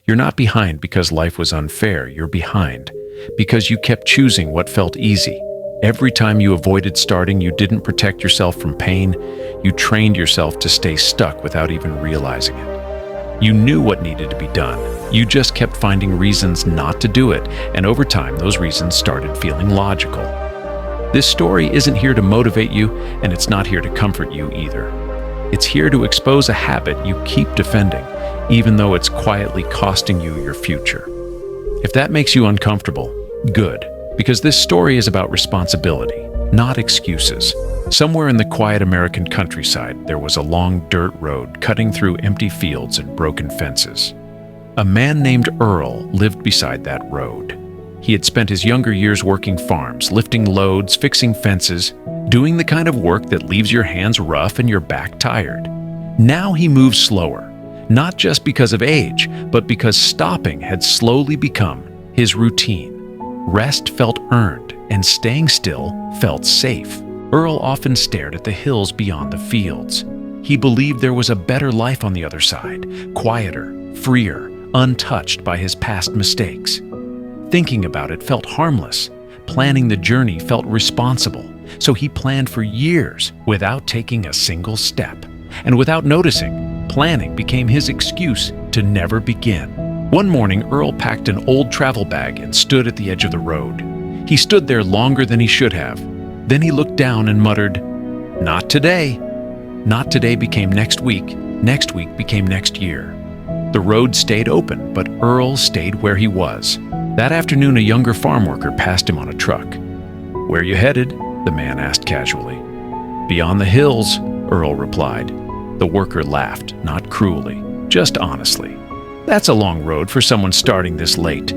You're not behind because life was unfair. You're behind because you kept choosing what felt easy. Every time you avoided starting, you didn't protect yourself from pain. You trained yourself to stay stuck without even realizing it. You knew what needed to be done. You just kept finding reasons not to do it, and over time, those reasons started feeling logical. This story isn't here to motivate you, and it's not here to comfort you either. It's here to expose a habit you keep defending, even though it's quietly costing you your future. If that makes you uncomfortable, good, because this story is about responsibility, not excuses. Somewhere in the quiet American countryside, there was a long dirt road cutting through empty fields and broken fences. A man named Earl lived beside that road. He had spent his younger years working farms, lifting loads, fixing fences, doing the kind of work that leaves your hands rough and your back tired. Now he moved slower, not just because of age, but because stopping had slowly become his routine. Rest felt earned, and staying still felt safe. Earl often stared at the hills beyond the fields. He believed there was a better life on the other side, quieter, freer, untouched by his past mistakes. Thinking about it felt harmless. Planning the journey felt responsible. So he planned for years without taking a single step. And without noticing, planning became his excuse to never begin. One morning, Earl packed an old travel bag and stood at the edge of the road. He stood there longer than he should have. Then he looked down and muttered, "Not today." Not today became next week became next year. The road stayed open, but Earl stayed where he was. That afternoon, a younger farm worker passed him on a truck. "Where you headed?" the man asked casually. "Beyond the hills," Earl replied. The worker laughed, not cruelly, just honestly. "That's a long road for someone starting this late."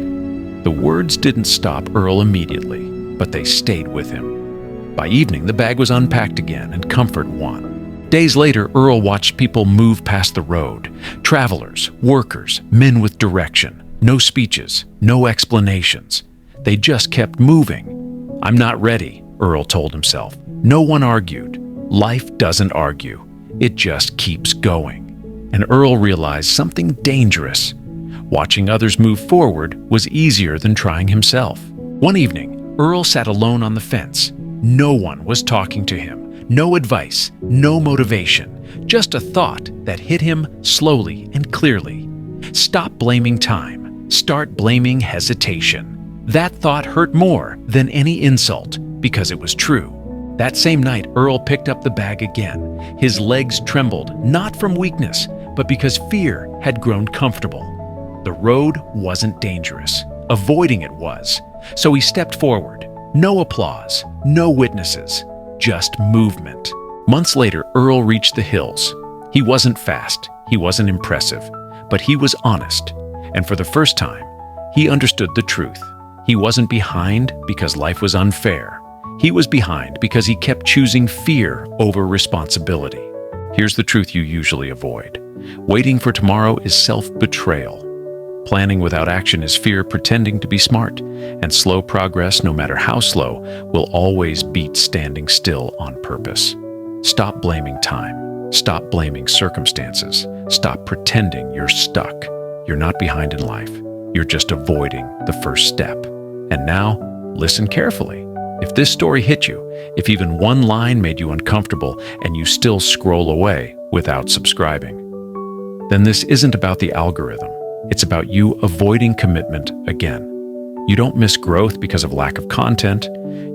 The words didn't stop Earl immediately, but they stayed with him. By evening, the bag was unpacked again and comfort won. Days later, Earl watched people move past the road. Travelers, workers, men with direction. No speeches, no explanations. They just kept moving. "I'm not ready," Earl told himself. No one argued. Life doesn't argue. It just keeps going. And Earl realized something dangerous. Watching others move forward was easier than trying himself. One evening, Earl sat alone on the fence. No one was talking to him. No advice, no motivation, just a thought that hit him slowly and clearly. Stop blaming time. Start blaming hesitation. That thought hurt more than any insult because it was true. That same night, Earl picked up the bag again. His legs trembled, not from weakness, but because fear had grown comfortable. The road wasn't dangerous. Avoiding it was. So he stepped forward. No applause, no witnesses, just movement. Months later, Earl reached the hills. He wasn't fast, he wasn't impressive, but he was honest. And for the first time, he understood the truth. He wasn't behind because life was unfair. He was behind because he kept choosing fear over responsibility. Here's the truth you usually avoid. Waiting for tomorrow is self-betrayal. Planning without action is fear pretending to be smart. And slow progress, no matter how slow, will always beat standing still on purpose. Stop blaming time. Stop blaming circumstances. Stop pretending you're stuck. You're not behind in life. You're just avoiding the first step. And now, listen carefully. If this story hit you, if even one line made you uncomfortable and you still scroll away without subscribing, then this isn't about the algorithm. It's about you avoiding commitment again. You don't miss growth because of lack of content.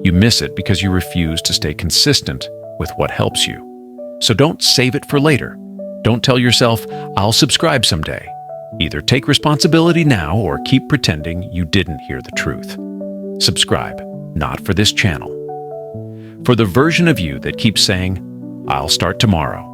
You miss it because you refuse to stay consistent with what helps you. So don't save it for later. Don't tell yourself, "I'll subscribe someday." Either take responsibility now or keep pretending you didn't hear the truth. Subscribe, not for this channel. For the version of you that keeps saying, "I'll start tomorrow."